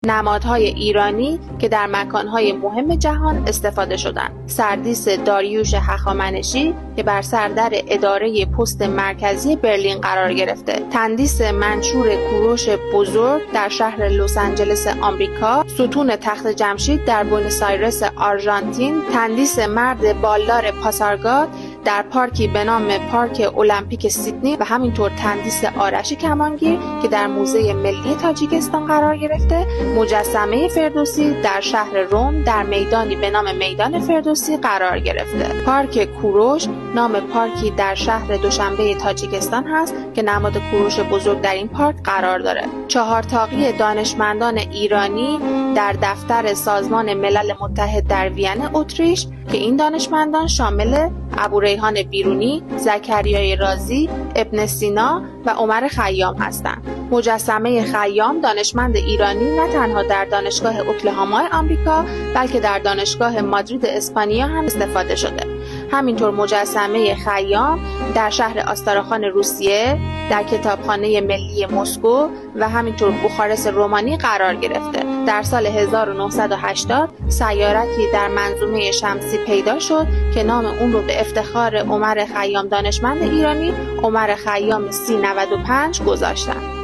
نمادهای ایرانی که در مکانهای مهم جهان استفاده شدند. سردیس داریوش هخامنشی که بر سر در اداره پست مرکزی برلین قرار گرفته. تندیس منشور کوروش بزرگ در شهر لس آنجلس آمریکا. ستون تخت جمشید در بوئنوس آیرس آرژانتین. تندیس مرد بالدار پاسارگاد در پارکی به نام پارک المپیک سیدنی و همینطور تندیس آرش کمانگیر که در موزه ملی تاجیکستان قرار گرفته. مجسمه فردوسی در شهر روم در میدانی به نام میدان فردوسی قرار گرفته. پارک کوروش نام پارکی در شهر دوشنبه تاجیکستان هست که نماد کوروش بزرگ در این پارک قرار داره. چهارتاقی دانشمندان ایرانی در دفتر سازمان ملل متحد در وین اتریش که این دانشمندان شامل ابوریحان بیرونی، زکریای رازی، ابن سینا و عمر خیام هستند. مجسمه خیام دانشمند ایرانی نه تنها در دانشگاه اوکلاهاما آمریکا بلکه در دانشگاه مادرید اسپانیا هم استفاده شده. همینطور مجسمه خیام در شهر آستاراخان روسیه، در کتابخانه ملی مسکو و همینطور بوخارست رومانی قرار گرفته. در سال 1980 سیارتی در منظومه شمسی پیدا شد که نام اون رو به افتخار عمر خیام دانشمند ایرانی عمر خیام 3095 گذاشتن.